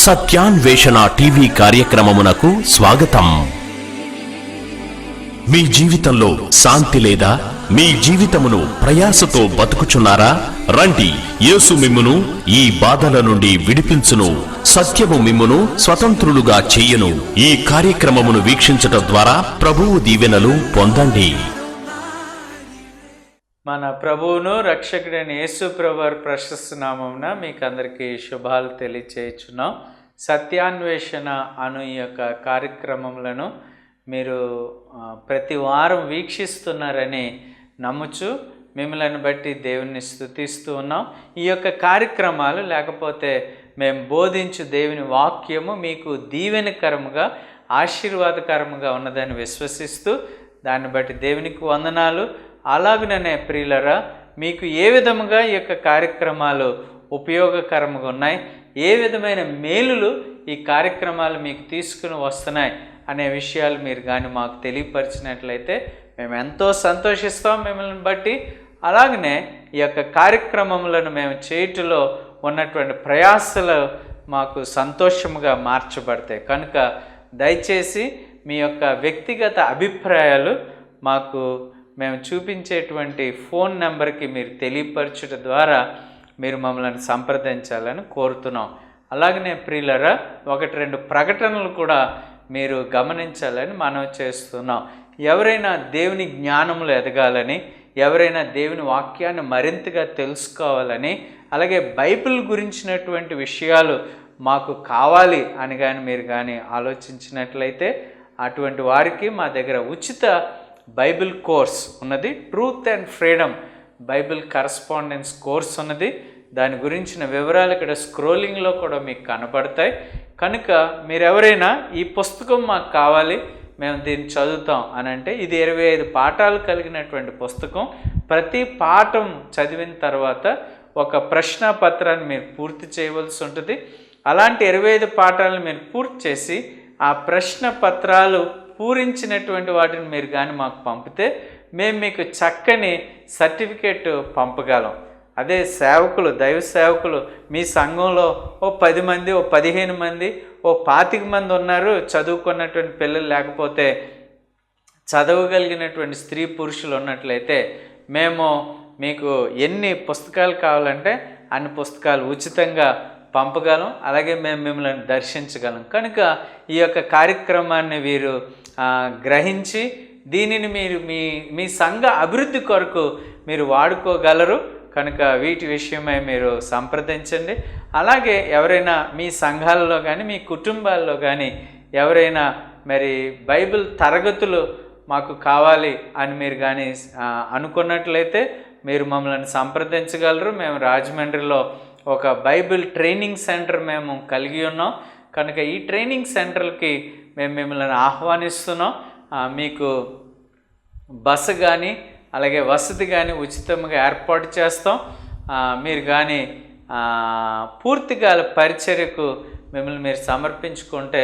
సత్యాన్వేషణ టీవీ కార్యక్రమమునకు స్వాగతం. మీ జీవితంలో శాంతి లేదా? మీ జీవితమును ప్రయాసతో బతుకుచున్నారా? రండి, యేసు మిమ్మును ఈ బాధల నుండి విడిపించును, సత్యము మిమ్మును స్వతంత్రులుగా చెయ్యును. ఈ కార్యక్రమమును వీక్షించటం ద్వారా ప్రభువు దీవెనలు పొందండి. మన ప్రభువును రక్షకుడైన యేసు ప్రభువారి ప్రశస్త నామమున మీకు అందరికీ శుభాలు తెలియచేయుచున్నాం. సత్యాన్వేషణ అను ఈ యొక్క కార్యక్రమములను మీరు ప్రతి వారం వీక్షిస్తున్నారని నమ్ముచు మిమ్మల్ని బట్టి దేవుని స్తుతిస్తూ ఉన్నాం. ఈ యొక్క కార్యక్రమాలు లేకపోతే మేము బోధించు దేవుని వాక్యము మీకు దీవెనకరముగా ఆశీర్వాదకరముగా ఉన్నదని విశ్వసిస్తూ దాన్ని బట్టి దేవునికి వందనాలు. అలాగనే ప్రియులరా, మీకు ఏ విధముగా ఈ యొక్క కార్యక్రమాలు ఉపయోగకరంగా ఉన్నాయి, ఏ విధమైన మేలులు ఈ కార్యక్రమాలు మీకు తీసుకుని వస్తున్నాయి అనే విషయాలు మీరు కానీ మాకు తెలియపరిచినట్లయితే మేము ఎంతో సంతోషిస్తాం మిమ్మల్ని బట్టి. అలాగనే ఈ యొక్క కార్యక్రమములను మేము చేయుటలో ఉన్నటువంటి ప్రయాసలు మాకు సంతోషముగా మార్చబడతాయి. కనుక దయచేసి మీ యొక్క వ్యక్తిగత అభిప్రాయాలు మాకు మేము చూపించేటువంటి ఫోన్ నెంబర్కి మీరు తెలియపరచుట ద్వారా మీరు మమ్మల్ని సంప్రదించాలని కోరుతున్నాం. అలాగనే ప్రియులరా, 1-2 ప్రకటనలు కూడా మీరు గమనించాలని మనం చేస్తున్నాం. ఎవరైనా దేవుని జ్ఞానములు ఎదగాలని, ఎవరైనా దేవుని వాక్యాన్ని మరింతగా తెలుసుకోవాలని, అలాగే బైబిల్ గురించినటువంటి విషయాలు మాకు కావాలి అని కానీ మీరు కానీ ఆలోచించినట్లయితే అటువంటి వారికి మా దగ్గర ఉచిత బైబిల్ కోర్స్ ఉన్నది. Truth and freedom Bible correspondence course ఉన్నది. దాని గురించిన వివరాలు ఇక్కడ స్క్రోలింగ్లో కూడా మీకు కనబడతాయి. కనుక మీరు ఎవరైనా ఈ పుస్తకం మాకు కావాలి, మేము దీన్ని చదువుతాం అని అంటే, ఇది 25 పాఠాలు కలిగినటువంటి పుస్తకం. ప్రతి పాఠం చదివిన తర్వాత ఒక ప్రశ్న పత్రాన్ని మీరు పూర్తి చేయవలసి ఉంటుంది. అలాంటి 25 పాఠాలను మీరు పూర్తి చేసి ఆ ప్రశ్న పత్రాలు పూరించినటువంటి వాటిని మీరు కానీ మాకు పంపితే మేము మీకు చక్కని సర్టిఫికేట్ పంపగలం. అదే సేవకులు, దైవ సేవకులు మీ సంఘంలో ఓ 10 మంది, ఓ 15 మంది, ఓ 25 మంది ఉన్నారు చదువుకున్నటువంటి పిల్లలు, లేకపోతే చదవగలిగినటువంటి స్త్రీ పురుషులు ఉన్నట్లయితే మేము మీకు ఎన్ని పుస్తకాలు కావాలంటే అన్ని పుస్తకాలు ఉచితంగా పంపగలం. అలాగే మేము మిమ్మల్ని దర్శించగలం. కనుక ఈ యొక్క కార్యక్రమాన్ని వీరు గ్రహించి దీనిని మీరు మీ సంఘ అభివృద్ధి కొరకు మీరు వాడుకోగలరు. కనుక వీటి విషయమై మీరు సంప్రదించండి. అలాగే ఎవరైనా మీ సంఘాలలో కానీ మీ కుటుంబాల్లో కానీ ఎవరైనా మరి బైబిల్ తరగతులు మాకు కావాలి అని మీరు కానీ అనుకున్నట్లయితే మీరు మమ్మల్ని సంప్రదించగలరు. మేము రాజమండ్రిలో ఒక బైబిల్ ట్రైనింగ్ సెంటర్ మేము కలిగి ఉన్నాం. కనుక ఈ ట్రైనింగ్ సెంటర్కి మేము మిమ్మల్ని ఆహ్వానిస్తున్నాం. మీకు బస్సు కానీ అలాగే వసతి కానీ ఉచితంగా ఏర్పాటు చేస్తాం. మీరు కానీ పూర్తిగా పరిచర్యకు మిమ్మల్ని మీరు సమర్పించుకుంటే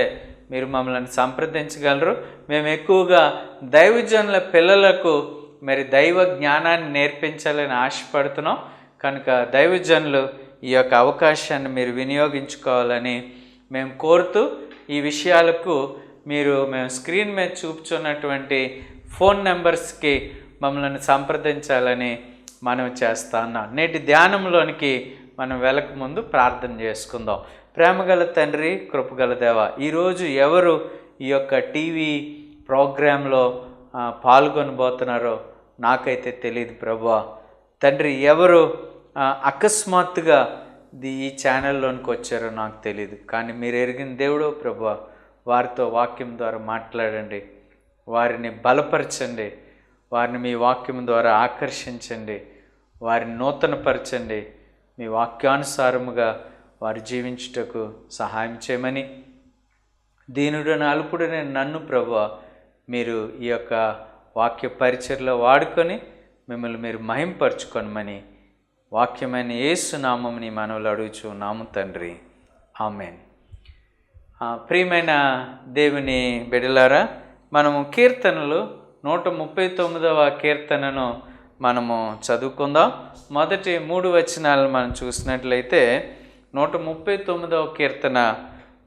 మీరు మమ్మల్ని సంప్రదించగలరు. మేము ఎక్కువగా దైవజనుల పిల్లలకు మరి దైవ జ్ఞానాన్ని నేర్పించాలని ఆశపడుతున్నాం. కనుక దైవజనులు ఈ యొక్క అవకాశాన్ని మీరు వినియోగించుకోవాలని మేము కోరుతూ ఈ విషయాలకు మేము స్క్రీన్ మీద చూపుచున్నటువంటి ఫోన్ నెంబర్స్కి మమ్మల్ని సంప్రదించాలని మనం చేస్తా ఉన్నాం. నేటి ధ్యానంలోనికి మనం వెళ్ళక ముందు ప్రార్థన చేసుకుందాం. ప్రేమగల తండ్రి, కృపగల దేవ, ఈరోజు ఎవరు ఈ యొక్క టీవీ ప్రోగ్రాంలో పాల్గొనబోతున్నారో నాకైతే తెలియదు ప్రభువా. తండ్రి, ఎవరు అకస్మాత్తుగా ఈ ఛానల్లోనికి వచ్చారో నాకు తెలియదు. కానీ మీరు ఎరిగిన దేవుడో ప్రభువా, వారితో వాక్యం ద్వారా మాట్లాడండి, వారిని బలపరచండి, వారిని మీ వాక్యం ద్వారా ఆకర్షించండి, వారిని నూతనపరచండి, మీ వాక్యానుసారముగా వారు జీవించుటకు సహాయం చేయమని, దీనుడైన అల్పుడైన నన్ను ప్రభువా మీరు ఈ యొక్క వాక్య పరిచర్లో వాడుకొని మిమ్మల్ని మీరు మహింపరచుకొనమని వాక్యమైన యేసు నామముని మనవులు అడుగుచున్నాము తండ్రి, ఆమేన్. ప్రియమైన దేవుని బిడ్డలారా, మనము కీర్తనలు 139వ కీర్తనను మనము చదువుకుందాం. మొదటి 3 వచనాలను మనం చూసినట్లయితే 139వ కీర్తన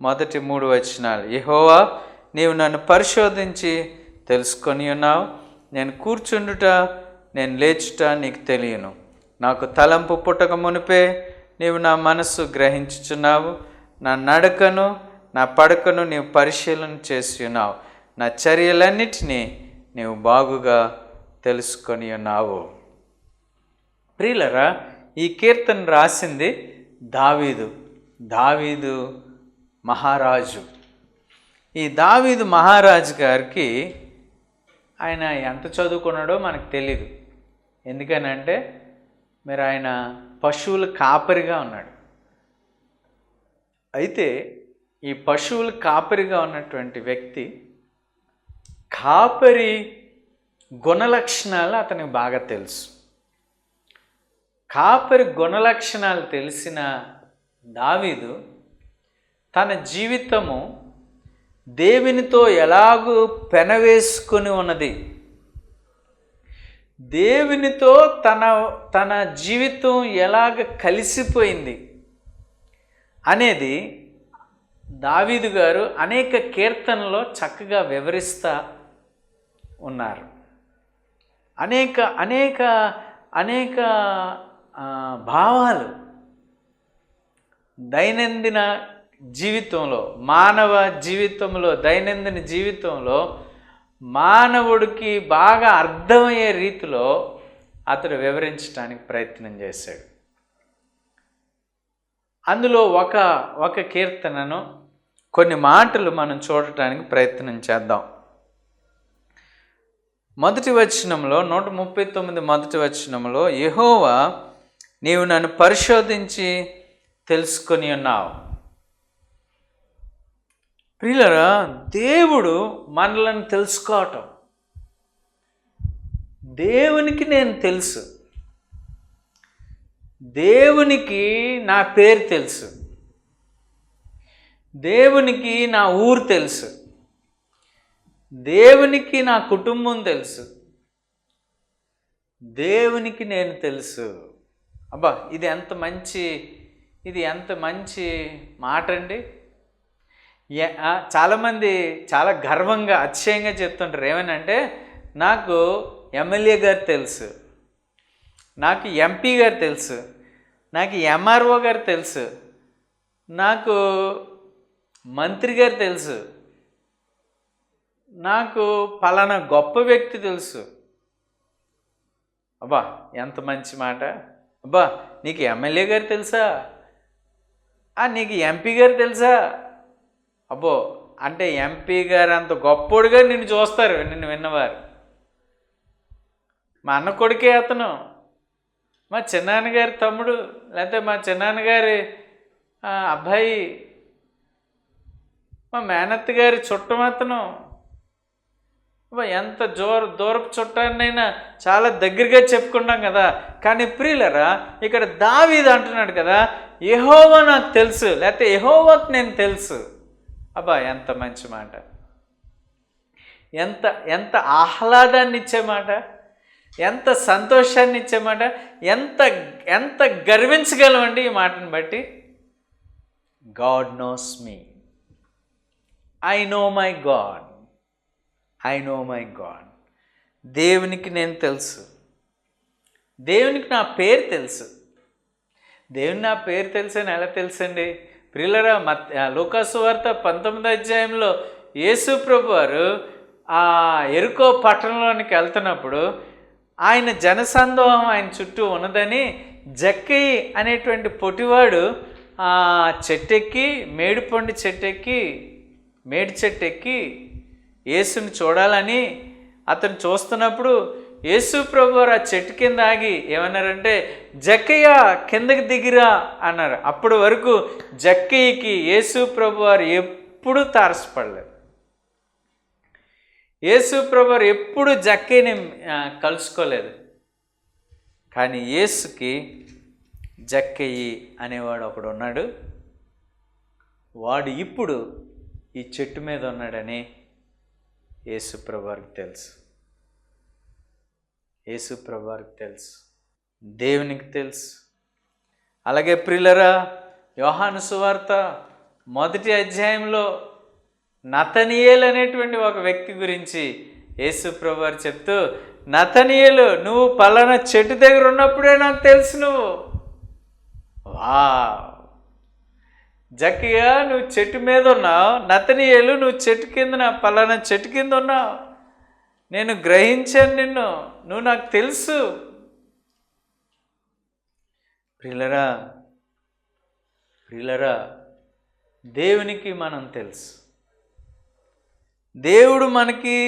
మొదటి 3 వచనాలు. యెహోవా, నీవు నన్ను పరిశోధించి తెలుసుకొని ఉన్నావు. నేను కూర్చుండుట, నేను లేచుట నీకు తెలియను. నాకు తలంపు పుట్టక మునిపే నీవు నా మనస్సు గ్రహించుచున్నావు. నా నడకను నా పడకను నీవు పరిశీలన చేసి ఉన్నావు. నా చర్యలన్నిటినీ నీవు బాగుగా తెలుసుకొని ఉన్నావు. ప్రియులరా, ఈ కీర్తన రాసింది దావీదు మహారాజు. ఈ దావీదు మహారాజు గారికి ఆయన ఎంత చదువుకున్నాడో మనకు తెలీదు. ఎందుకనంటే మరి ఆయన పశువుల కాపరిగా ఉన్నాడు. అయితే ఈ పశువుల కాపరిగా ఉన్నటువంటి వ్యక్తి కాపరి గుణలక్షణాలు అతనికి బాగా తెలుసు. కాపరి గుణలక్షణాలు తెలిసిన దావీదు తన జీవితము దేవునితో ఎలాగూ పెనవేసుకొని ఉన్నది, దేవునితో తన జీవితం ఎలాగ కలిసిపోయింది అనేది దావీదు గారు అనేక కీర్తనలో చక్కగా వివరిస్తూ ఉన్నారు. అనేక భావాలు దైనందిన జీవితంలో, మానవ జీవితంలో, దైనందిన జీవితంలో మానవుడికి బాగా అర్థమయ్యే రీతిలో అతడు వివరించడానికి ప్రయత్నం చేశాడు. అందులో ఒక కీర్తనను కొన్ని మాటలు మనం చూడటానికి ప్రయత్నం చేద్దాం. మొదటి వచనంలో 139 మొదటి వచనంలో, యెహోవా, నీవు నన్ను పరిశోధించి తెలుసుకొని ఉన్నావు. ప్రియులరా, దేవుడు మనలను తెలుసుకోవటం, దేవునికి నేను తెలుసు, దేవునికి నా పేరు తెలుసు, దేవునికి నా ఊరు తెలుసు, దేవునికి నా కుటుంబం తెలుసు, దేవునికి నేను తెలుసు. అబ్బా, ఇది ఎంత మంచి మాట అండి. చాలామంది చాలా గర్వంగా అతిశయంగా చెప్తుంటారు. ఏమనంటే, నాకు ఎమ్మెల్యే గారు తెలుసు, నాకు ఎంపీ గారు తెలుసు, నాకు ఎంఆర్ఓ గారు తెలుసు, నాకు మంత్రి గారు తెలుసు, నాకు పలానా గొప్ప వ్యక్తి తెలుసు. అబ్బా, ఎంత మంచి మాట. అబ్బా, నీకు ఎమ్మెల్యే గారు తెలుసా, నీకు ఎంపీ గారు తెలుసా? అబ్బో, అంటే ఎంపీ గారు అంత గొప్పోడుగా నిన్ను చూస్తారు, నిన్ను విన్నవారు. మా అన్న కొడుకే అతను, మా చిన్నాన్నగారి తమ్ముడు, లేకపోతే మా చిన్నాన్నగారి అబ్బాయి, మా మేనత్త గారి చుట్టం అతను. ఎంత దూరపు చుట్టాన్నైనా చాలా దగ్గరగా చెప్పుకుంటాం కదా. కానీ ప్రియులరా, ఇక్కడ దావీదు అంటున్నాడు కదా, యెహోవా నాకు తెలుసు, లేకపోతే యెహోవాకు నేను తెలుసు. అబ్బా, ఎంత మంచి మాట, ఎంత ఆహ్లాదాన్ని ఇచ్చే మాట, ఎంత సంతోషాన్ని ఇచ్చే మాట, ఎంత గర్వించగలమండి ఈ మాటను బట్టి. God knows me, I know my God, I know my God. దేవునికి నేను తెలుసు, దేవునికి నా పేరు తెలుసు. దేవుని నా పేరు తెలుసు అని ఎలా తెలుసండి? ప్రియులరా, లూకాసు వార్త 19వ అధ్యాయంలో యేసు ప్రభు వారు యెరికో పట్టణంలోనికి వెళ్తున్నప్పుడు ఆయన జనసందోహం ఆయన చుట్టూ ఉన్నదని జక్కయి అనేటువంటి పొటివాడు చెట్టెక్కి, మేడిపండు చెట్టెక్కి, మేడి చెట్టెక్కి యేసుని చూడాలని అతను చూస్తున్నప్పుడు యేసు ప్రభు వారు ఆ చెట్టు కింద ఆగి ఏమన్నారంటే, జక్కయ్య కిందకి దిగిరా అన్నారు. అప్పటి వరకు జక్కయ్యకి యేసు ప్రభు వారు ఎప్పుడూ తారసపడలేదు. యేసు ప్రభు వారు ఎప్పుడు జక్కయ్యని కలుసుకోలేదు. కానీ యేసుకి జక్కయ్య అనేవాడు ఒకడు ఉన్నాడు. వాడు ఇప్పుడు ఈ చెట్టు మీద ఉన్నాడని యేసు ప్రభు వారికి తెలుసు. యేసు ప్రభు వారికి తెలుసు, దేవునికి తెలుసు. అలాగే ప్రియులరా, యోహాను సువార్త మొదటి అధ్యాయంలో నతనీయేలు అనేటువంటి ఒక వ్యక్తి గురించి యేసు ప్రభువారు చెప్తూ, నతనీయేలు నువ్వు పలానా చెట్టు దగ్గర ఉన్నప్పుడే నాకు తెలుసు నువ్వు. వా జక్కయ్య నువ్వు చెట్టు మీద ఉన్నావు, నతనీయేలు నువ్వు చెట్టు కింద పలానా చెట్టు కింద ఉన్నావు, నేను గ్రహించాను నిన్ను, నువ్వు నాకు తెలుసు. ప్రియులరా ప్రియులరా దేవునికి మనం తెలుసు. దేవుడు మనకి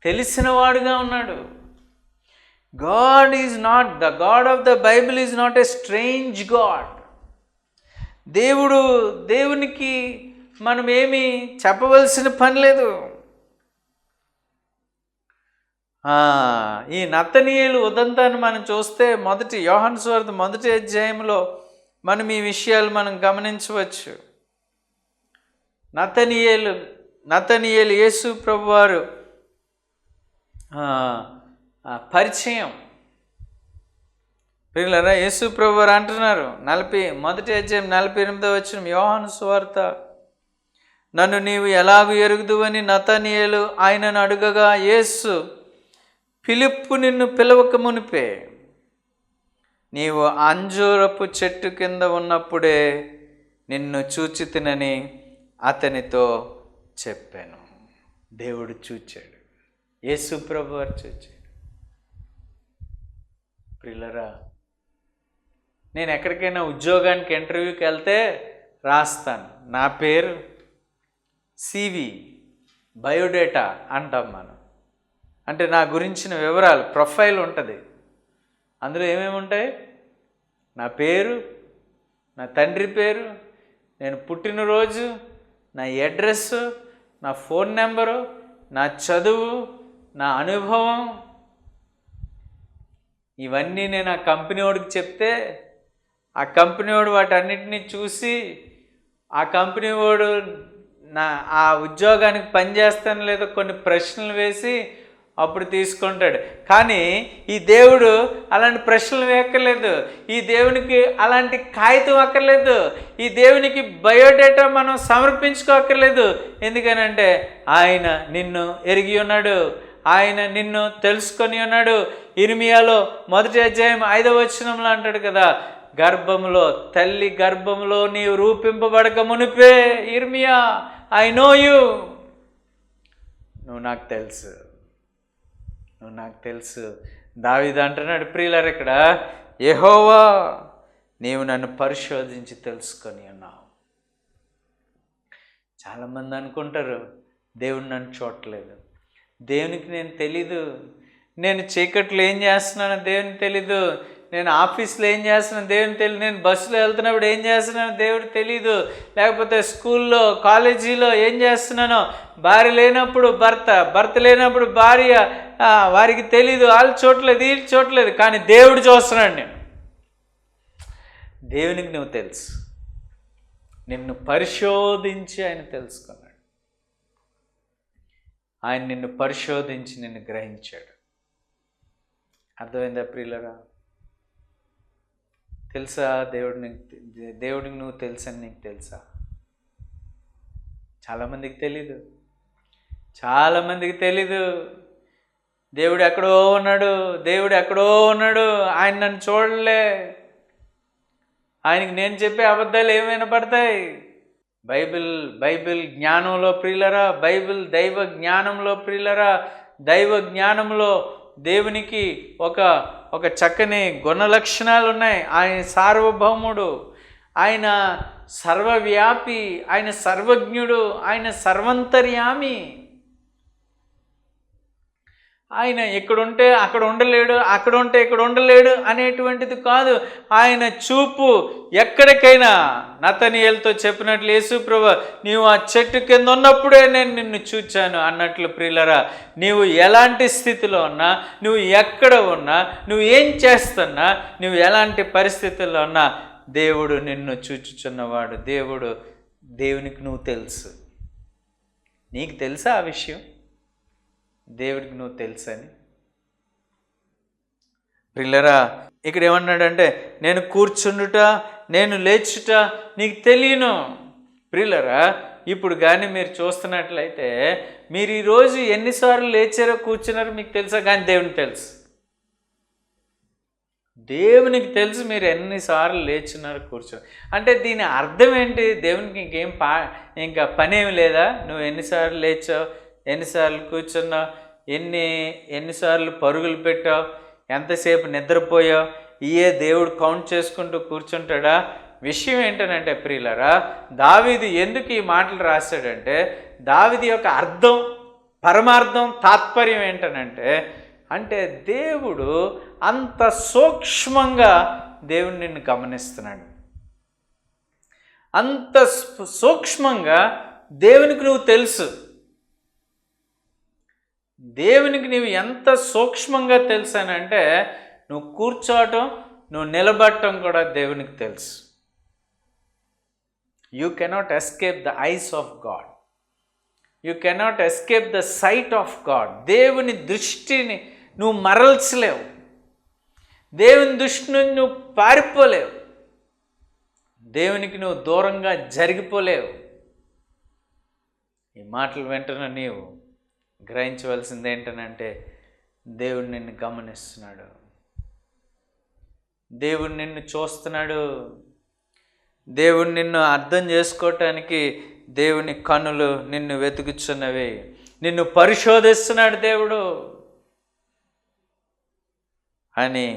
తెలిసినవాడుగా ఉన్నాడు. God is not the God of the Bible is not a strange God. దేవునికి మనం ఏమీ చెప్పవలసిన పని లేదు. ఈ నతనీయేలు ఉదంతాన్ని మనం చూస్తే మొదటి యోహాను సువార్త మొదటి అధ్యాయంలో మనం ఈ విషయాలు మనం గమనించవచ్చు. నతనీయేలు యేసు ప్రభువారు పరిచయం. ప్రియులారా, యేసు ప్రభువారు అంటున్నారు మొదటి అధ్యాయం 48వ వచనం యోహాను సువార్త, నన్ను నీవు ఎలాగూ ఎరుగుదువని నతనీయేలు ఆయనను అడుగగా, యేసు ఫిలిప్పు నిన్ను పిలవక మునిపే నీవు అంజూరపు చెట్టు కింద ఉన్నప్పుడే నిన్ను చూచితినని అతనితో చెప్పాను. దేవుడు చూచాడు, యేసు ప్రభువారు చూచాడు. ప్రియులరా, నేను ఎక్కడికైనా ఉద్యోగానికి ఇంటర్వ్యూకి వెళ్తే రాస్తాను, నా పేరు సివి బయోడేటా అంటాం మనం. అంటే నా గురించిన వివరాలు, ప్రొఫైల్ ఉంటుంది. అందులో ఏమేమి ఉంటాయి? నా పేరు, నా తండ్రి పేరు, నేను పుట్టినరోజు, నా అడ్రస్, నా ఫోన్ నెంబరు, నా చదువు, నా అనుభవం, ఇవన్నీ నేను ఆ కంపెనీ వాడికి చెప్తే ఆ కంపెనీ వాడు వాటన్నిటినీ చూసి ఆ కంపెనీ వాడు ఆ ఉద్యోగానికి పనిచేస్తాను లేదో కొన్ని ప్రశ్నలు వేసి అప్పుడు తీసుకుంటాడు. కానీ ఈ దేవుడు అలాంటి ప్రశ్నలు వేయక్కర్లేదు. ఈ దేవునికి అలాంటి కాగితం అక్కర్లేదు. ఈ దేవునికి బయోడేటా మనం సమర్పించుకోక్కర్లేదు. ఎందుకనంటే ఆయన నిన్ను ఎరిగి ఉన్నాడు, ఆయన నిన్ను తెలుసుకొని ఉన్నాడు. ఇర్మియాలో మొదటి అధ్యాయం 5వ వచనంలో అంటాడు కదా, గర్భంలో తల్లి గర్భంలో నీవు రూపింపబడక మునిపే ఇర్మియా ఐ నో యూ, నువ్వు నాకు తెలుసు, నువ్వు నాకు తెలుసు. దావీదు అంటున్నాడు ప్రియులారా ఇక్కడ, యెహోవా నీవు నన్ను పరిశోధించి తెలుసుకొని ఉన్నావు. చాలామంది అనుకుంటారు దేవుడు నన్ను చూడట్లేదు, దేవునికి నేను తెలీదు, నేను చీకట్లో ఏం చేస్తున్నానో దేవునికి తెలీదు, నేను ఆఫీస్లో ఏం చేస్తున్నాను దేవునికి తెలియదు, నేను బస్సులో వెళ్తున్నప్పుడు ఏం చేస్తున్నానో దేవుడికి తెలీదు, లేకపోతే స్కూల్లో కాలేజీలో ఏం చేస్తున్నానో, భార్య లేనప్పుడు భర్త లేనప్పుడు భార్య, వారికి తెలీదు, వాళ్ళు చూడలేదు వీళ్ళు చూడలేదు, కానీ దేవుడు చూస్తున్నాడు. నేను దేవునికి నువ్వు తెలుసు, నిన్ను పరిశోధించి ఆయన తెలుసుకున్నాడు, ఆయన నిన్ను పరిశోధించి నిన్ను గ్రహించాడు. అర్థమైందా ప్రియులరా? తెలుసా దేవుడికి నువ్వు తెలుసని నీకు తెలుసా? చాలామందికి తెలీదు. దేవుడు ఎక్కడో ఉన్నాడు, ఆయన నన్ను చూడలే, ఆయనకి నేను చెప్పే అబద్ధాలు ఏమైనా పడతాయి. బైబిల్ జ్ఞానంలో ప్రియులరా, బైబిల్ దైవ జ్ఞానంలో ప్రియులరా, దైవ జ్ఞానంలో దేవునికి ఒక చక్కని గుణ లక్షణాలు ఉన్నాయి. ఆయన సార్వభౌముడు, ఆయన సర్వవ్యాపి, ఆయన సర్వజ్ఞుడు, ఆయన సర్వంతర్యామి. ఆయన ఇక్కడుంటే అక్కడ ఉండలేడు, అక్కడ ఉంటే ఇక్కడ ఉండలేడు అనేటువంటిది కాదు. ఆయన చూపు ఎక్కడికైనా నతనీయేలుతో చెప్పినట్లు, యేసు ప్రభువా నీవు ఆ చెట్టు కింద ఉన్నప్పుడే నేను నిన్ను చూచాను అన్నట్లు ప్రియులరా, నీవు ఎలాంటి స్థితిలో ఉన్నా, నువ్వు ఎక్కడ ఉన్నా, నువ్వు ఏం చేస్తున్నా, నువ్వు ఎలాంటి పరిస్థితుల్లో ఉన్నా దేవుడు నిన్ను చూచుచున్నవాడు. దేవునికి నువ్వు తెలుసు. నీకు తెలుసా ఆ విషయం? దేవుడికి నువ్వు తెలుసని. ప్రియులరా, ఇక్కడ ఏమన్నాడంటే, నేను కూర్చుండుట నేను లేచుట నీకు తెలియను. ప్రియులరా, ఇప్పుడు కానీ మీరు చూస్తున్నట్లయితే మీరు ఈరోజు ఎన్నిసార్లు లేచారో కూర్చున్నారో మీకు తెలుసా? కానీ దేవునికి తెలుసు. దేవునికి తెలుసు మీరు ఎన్నిసార్లు లేచున్నారు కూర్చున్నారు. అంటే దీని అర్థం ఏంటి? దేవునికి ఇంకా పనేమి లేదా? నువ్వు ఎన్నిసార్లు లేచావు, ఎన్నిసార్లు కూర్చున్నావు, ఎన్నిసార్లు పరుగులు పెట్టావు, ఎంతసేపు నిద్రపోయావు, ఇయే దేవుడు కౌంట్ చేసుకుంటూ కూర్చుంటాడా? విషయం ఏంటనంటే ప్రియులరా, దావీదు ఎందుకు ఈ మాటలు రాశాడంటే, దావీదు యొక్క అర్థం, పరమార్థం, తాత్పర్యం ఏంటనంటే, అంటే దేవుడు అంత సూక్ష్మంగా దేవుడు నిన్ను గమనిస్తున్నాడు. అంత సూక్ష్మంగా దేవునికి నువ్వు తెలుసు. దేవునికి నువ్వు ఎంత సూక్ష్మంగా తెలుసానంటే, నువ్వు కూర్చోవటం, నువ్వు నిలబడటం కూడా దేవునికి తెలుసు. You cannot escape the eyes of God. You cannot escape the sight of God. దేవుని దృష్టిని నువ్వు మరల్చలేవు. దేవుని దృష్టి నుంచి నువ్వు పారిపోలేవు. దేవునికి నువ్వు దూరంగా జరిగిపోలేవు. ఈ మాటలు వెంటనే నీవు గ్రహించవలసింది ఏంటనంటే, దేవుడు నిన్ను గమనిస్తున్నాడు, దేవుడు నిన్ను చూస్తున్నాడు. దేవుడు నిన్ను అర్థం చేసుకోవటానికి దేవుని కన్నులు నిన్ను వెతుకుచున్నవి. నిన్ను పరిశోధిస్తున్నాడు దేవుడు అని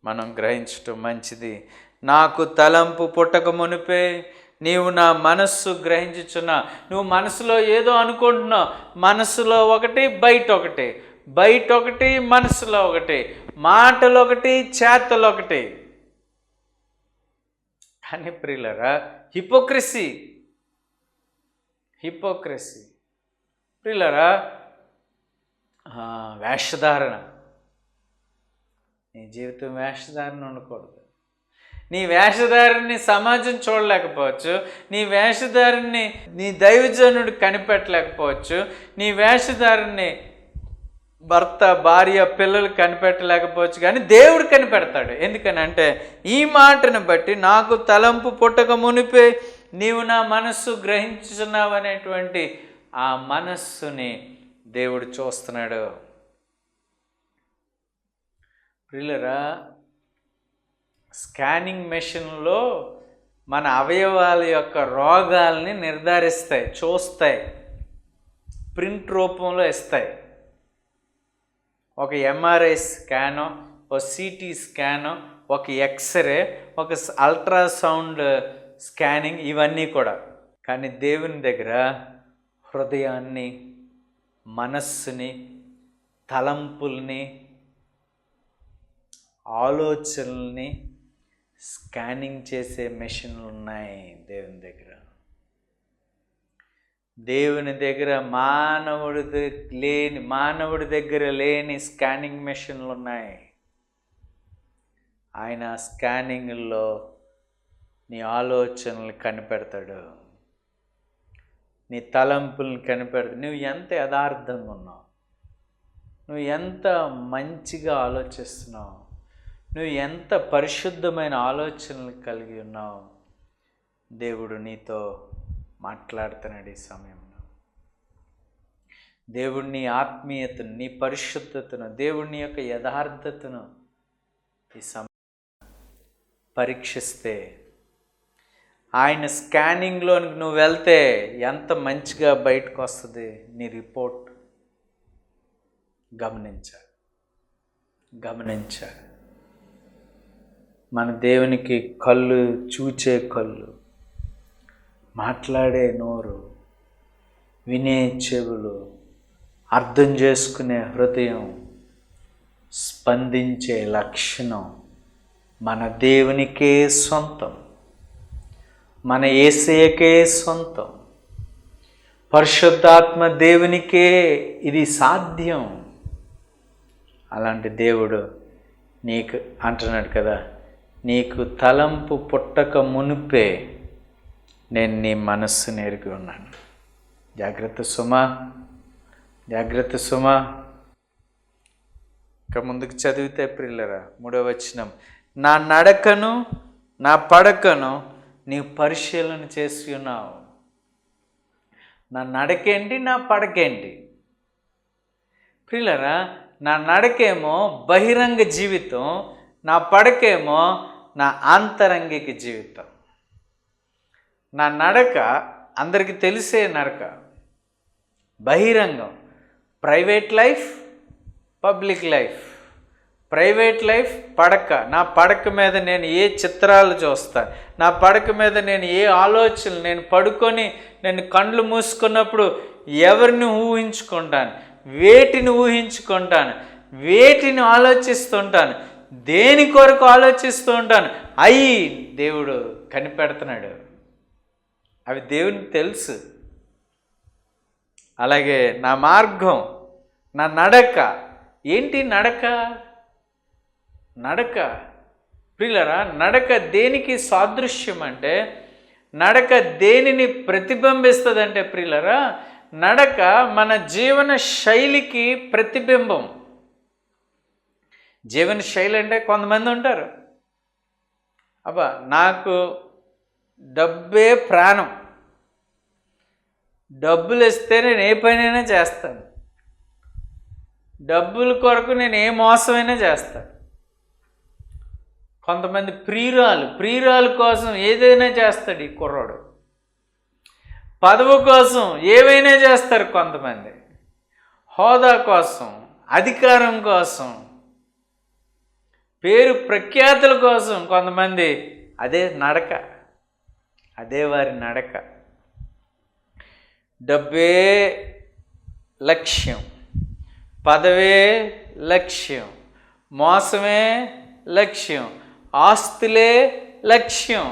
మనం గ్రహించటం మంచిది. నాకు తలంపు పుట్టక మునిపే నీవు నా మనస్సు గ్రహించుచున్నా. నువ్వు మనసులో ఏదో అనుకుంటున్నావు. మనసులో ఒకటి, బయట ఒకటి, బయట ఒకటి, మనసులో ఒకటి, మాటలు ఒకటి, చేతలు ఒకటి. కానీ ప్రియులరా, హిపోక్రసీ ప్రియులరా, వేషధారణ. నీ జీవితం వేషధారణ ఉండకూడదు. నీ వేషధారిని సమాజం చూడలేకపోవచ్చు. నీ వేషధారిని నీ దైవజనుడు కనిపెట్టలేకపోవచ్చు. నీ వేషధారిని భర్త, భార్య, పిల్లలు కనిపెట్టలేకపోవచ్చు. కానీ దేవుడు కనిపెడతాడు. ఎందుకనంటే, ఈ మాటను బట్టి నాకు తలంపు పుట్టక మునిపే నీవు నా మనస్సు గ్రహించుచున్నావు అనేటువంటి ఆ మనస్సుని దేవుడు చూస్తున్నాడు. ప్రియులరా, స్కానింగ్ మెషిన్లో మన అవయవాల యొక్క రోగాల్ని నిర్ధారిస్తాయి, చూస్తాయి, ప్రింట్ రూపంలో ఇస్తాయి. ఒక ఎంఆర్ఐ స్కాను, ఒక సిటీ స్కాను, ఒక ఎక్స్రే, ఒక అల్ట్రాసౌండ్ స్కానింగ్, ఇవన్నీ కూడా. కానీ దేవుని దగ్గర హృదయాన్ని, మనస్సుని, తలంపుల్ని, ఆలోచనల్ని స్కానింగ్ చేసే మెషిన్లు ఉన్నాయి దేవుని దగ్గర. దేవుని దగ్గర మానవుడి దగ్గర లేని స్కానింగ్ మెషిన్లు ఉన్నాయి. ఆయన స్కానింగ్లో నీ ఆలోచనలు కనిపెడతాడు, నీ తలంపులను కనిపెడతాడు. నువ్వు ఎంత యథార్థంగా ఉన్నావు, నువ్వు ఎంత మంచిగా ఆలోచిస్తున్నావు, నువ్వు ఎంత పరిశుద్ధమైన ఆలోచనలు కలిగి ఉన్నావు. దేవుడు నీతో మాట్లాడుతున్నాడు ఈ సమయంలో. దేవుడిని ఆత్మీయతను, నీ పరిశుద్ధతను, దేవుడిని యొక్క యథార్థతను ఈ సమయం పరీక్షిస్తే, ఆయన స్కానింగ్లోనికి నువ్వు వెళ్తే ఎంత మంచిగా బయటకు వస్తుంది నీ రిపోర్ట్. గమనించాలి. మన దేవునికి కళ్ళు, చూచే కళ్ళు, మాట్లాడే నోరు, వినే చెవులు, అర్థం చేసుకునే హృదయం, స్పందించే లక్షణం మన దేవునికే సొంతం, మన యేసయ్యకే సొంతం. పరిశుద్ధాత్మ దేవునికే ఇది సాధ్యం. అలాంటి దేవుడు నీకు అంటున్నాడు కదా, నీకు తలంపు పుట్టక మునిపే నేను నీ మనస్సుని ఎరిగి ఉన్నాను. జాగ్రత్త సుమా, జాగ్రత్త సుమా. ఇక ముందుకు చదివితే ప్రియులరా, 3వ వచనం, నా నడకను నా పడకను నీవు పరిశీలన చేసి ఉన్నావు. నా నడకేంటి, నా పడకేంటి? ప్రియులారా, నా నడకేమో బహిరంగ జీవితం, నా పడకేమో నా ఆంతరంగిక జీవితం. నా నడక అందరికీ తెలిసే నడక, బహిరంగం. Private life, public life. Private life పడక, నా పడక మీద నేను ఏ చిత్రాలు చూస్తాను, నా పడక మీద నేను ఏ ఆలోచనలు, నేను పడుకొని నేను కళ్ళు మూసుకున్నప్పుడు ఎవరిని ఊహించుకుంటాను, వేటిని ఊహించుకుంటాను, వేటిని ఆలోచిస్తుంటాను, దేని కొరకు ఆలోచిస్తూ ఉంటాను, అవి దేవుడు కనిపెడుతున్నాడు. అవి దేవునికి తెలుసు. అలాగే నా మార్గం, నా నడక ఏంటి? నడక ప్రియులారా, నడక దేనికి సాదృశ్యం అంటే, నడక దేనిని ప్రతిబింబిస్తుందంటే ప్రియులారా, నడక మన జీవన శైలికి ప్రతిబింబం. జీవన శైలి అంటే కొంతమంది ఉంటారు, అబ్బా నాకు డబ్బే ప్రాణం, డబ్బులు ఇస్తే నేను ఏ పనైనా చేస్తాను, డబ్బుల కొరకు నేను ఏ మోసమైనా చేస్తాను. కొంతమంది ప్రియురాలు కోసం ఏదైనా చేస్తాడు ఈ కుర్రాడు. పదవి కోసం ఏవైనా చేస్తారు కొంతమంది, హోదా కోసం, అధికారం కోసం, పేరు ప్రఖ్యాతుల కోసం కొంతమంది. అదే నడక, అదే వారి నడక. డబ్బే లక్ష్యం, పదవే లక్ష్యం, మోసమే లక్ష్యం, ఆస్తులే లక్ష్యం.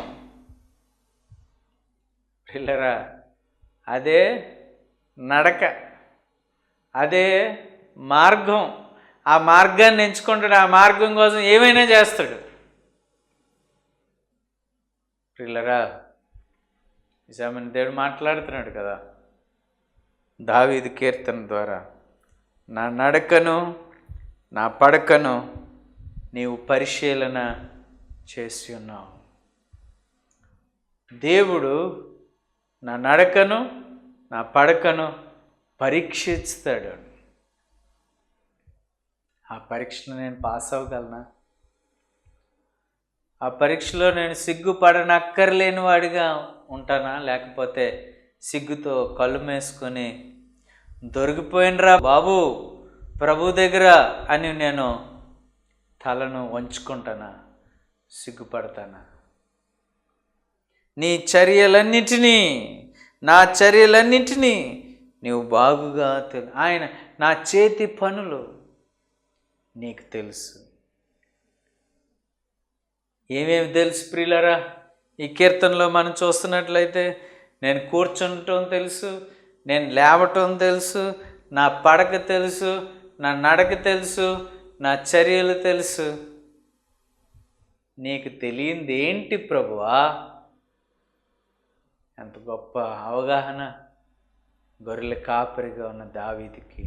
పిల్లరా, అదే నడక, అదే మార్గం. ఆ మార్గాన్ని ఎంచుకుంటాడు, ఆ మార్గం కోసం ఏమైనా చేస్తాడు. పిల్లరా, నిజామని దేవుడు మాట్లాడుతున్నాడు కదా దావీదు కీర్తన ద్వారా, నా నడకను నా పడకను నీవు పరిశీలన చేసి ఉన్నావు. దేవుడు నా నడకను నా పడకను పరీక్షిస్తాడు. ఆ పరీక్షలో నేను పాస్ అవ్వగలనా? ఆ పరీక్షలో నేను సిగ్గుపడనక్కర్లేని వాడిగా ఉంటానా? లేకపోతే సిగ్గుతో కళ్ళు మేసుకొని దొరికిపోయినరా బాబు ప్రభు దగ్గర అని నేను తలను వంచుకుంటానా? సిగ్గుపడతానా? నీ చర్యలన్నిటినీ, నా చర్యలన్నిటినీ నీవు బాగుగా ఆయన నా చేతి పనులు నీకు తెలుసు. ఏమేమి తెలుసు ప్రియులరా? ఈ కీర్తనలో మనం చూస్తున్నట్లయితే, నేను కూర్చుండటం తెలుసు, నేను లేవటం తెలుసు, నా పడక తెలుసు, నా నడక తెలుసు, నా చర్యలు తెలుసు. నీకు తెలియంది ఏంటి ప్రభువా? ఎంత గొప్ప అవగాహన గొర్రెల కాపరిగా ఉన్న దావీదుకి.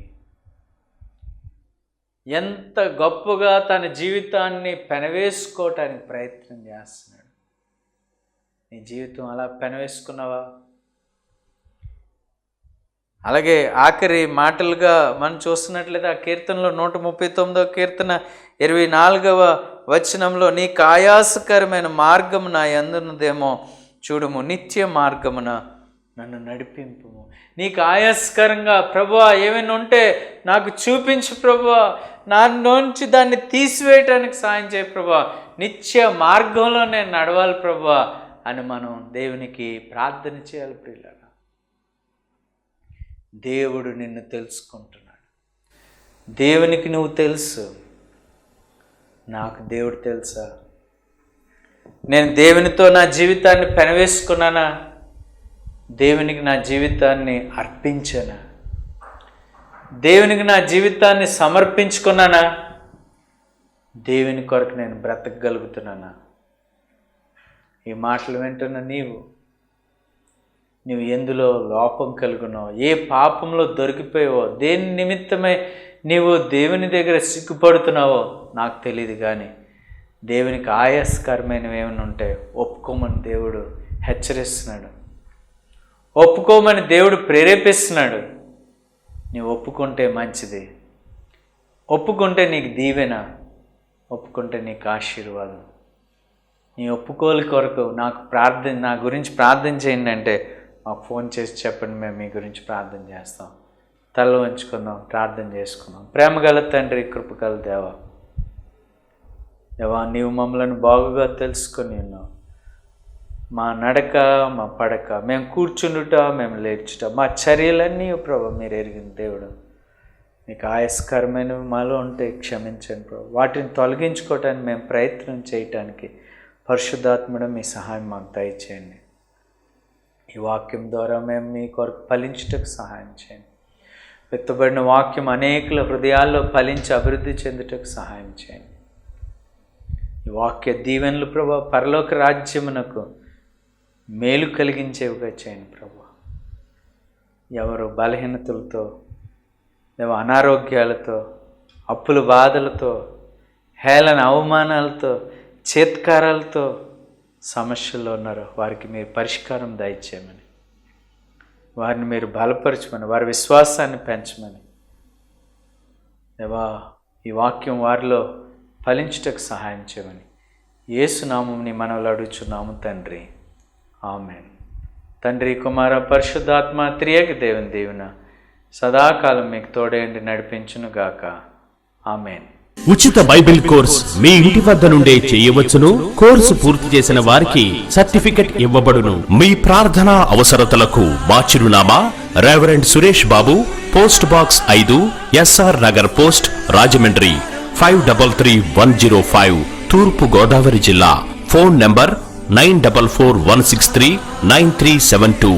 ఎంత గొప్పగా తన జీవితాన్ని పెనవేసుకోవటానికి ప్రయత్నం చేస్తున్నాడు. నీ జీవితం అలా పెనవేసుకున్నావా? అలాగే ఆఖరి మాటలుగా మనం చూస్తున్నట్లయితే ఆ కీర్తనలో 139వ కీర్తన 24వ వచనంలో, నీకు ఆయాసకరమైన మార్గము నా యందున్నదేమో చూడుము, నిత్య మార్గమున నన్ను నడిపింపుము. నీకు ఆయాసకరంగా ప్రభువా ఏమైనా ఉంటే నాకు చూపించు ప్రభువా, నా నుంచి దాన్ని తీసివేయటానికి సాయం చేయ ప్రభువా, నిత్య మార్గంలో నేను నడవాలి ప్రభువా అని మనం దేవునికి ప్రార్థన చేయాలి. ప్రియులారా, దేవుడు నిన్ను తెలుసుకుంటున్నాడు. దేవునికి నువ్వు తెలుసు, నాకు దేవుడు తెలుసా? నేను దేవునితో నా జీవితాన్ని పెనవేసుకున్నానా? దేవునికి నా జీవితాన్ని అర్పించానా? దేవునికి నా జీవితాన్ని సమర్పించుకున్నానా? దేవుని కొరకు నేను బ్రతకగలుగుతున్నానా? ఈ మాటలు వింటున్న నీవు ఎందులో లోపం కలుగున్నావు, ఏ పాపంలో దొరికిపోయావో, దేని నిమిత్తమై నీవు దేవుని దగ్గర సిగ్గుపడుతున్నావో నాకు తెలియదు. కానీ దేవునికి ఆయాసకరమైనవి ఏమైనా ఉంటే ఒప్పుకోమని దేవుడు హెచ్చరిస్తున్నాడు. ఒప్పుకోమని దేవుడు ప్రేరేపిస్తున్నాడు. నీవు ఒప్పుకుంటే మంచిది, ఒప్పుకుంటే నీకు దీవెన, ఒప్పుకుంటే నీకు ఆశీర్వాదం. నీ ఒప్పుకోలు కొరకు నా గురించి ప్రార్థన చేయండి అంటే మాకు ఫోన్ చేసి చెప్పండి, మేము మీ గురించి ప్రార్థన చేస్తాం. తల వంచుకుందాం, ప్రార్థన చేసుకుందాం. ప్రేమగల తండ్రి, కృపగల దేవా, నీవు మమ్మల్ని బాగుగా తెలుసుకొని ఉన్నావు. మా నడక, మా పడక, మేము కూర్చుండుట, మేము లేచుట, మా చర్యలన్నీ ప్రభు మీరు ఎరిగిన దేవుడు. మీకు ఆయస్కరమైనవి మాలో ఉంటే క్షమించండి ప్రభు. వాటిని తొలగించుకోవటానికి మేము ప్రయత్నం చేయటానికి పరిశుద్ధాత్ముడు మీ సహాయం మాకు దయచేయండి. ఈ వాక్యం ద్వారా మేము మీ కొరకు ఫలించుటకు సహాయం చేయండి. విత్తబడిన వాక్యం అనేకుల హృదయాల్లో ఫలించి అభివృద్ధి చెందుటకు సహాయం చేయండి. ఈ వాక్య దీవెనలు ప్రభు పరలోక రాజ్యమునకు మేలు కలిగించేవిగా చేయండి ప్రభు. ఎవరు బలహీనతలతో, అనారోగ్యాలతో, అప్పుల బాధలతో, హేళన అవమానాలతో, చేత్కారాలతో సమస్యల్లో ఉన్నారో వారికి మీరు పరిష్కారం దయచేయమని, వారిని మీరు బలపరచమని, వారి విశ్వాసాన్ని పెంచమని, ఈ వాక్యం వారిలో ఫలించుటకు సహాయం చేయమని యేసు నామముని మనవులు అడుగుచున్నాము తండ్రి, ఆమేన్. తండ్రి, కుమార, పరిశుద్ధాత్మ త్రియేక దేవుని దీవెన సదాకాలం మీకు తోడేండి నడిపించును గాక. ఆమేన్. ఉచిత బైబిల్ కోర్స్ మీ ఇంటి వద్ద నుండే చేయవచ్చును. కోర్సు పూర్తి చేసిన వారికి సర్టిఫికెట్ ఇవ్వబడును. మీ ప్రార్థనా అవసరతలకు మా చిరునామా reverend Suresh Babu, post box 5, SR Nagar post, Rajahmundry 533105, తూర్పు గోదావరి జిల్లా. Phone number 9441639372.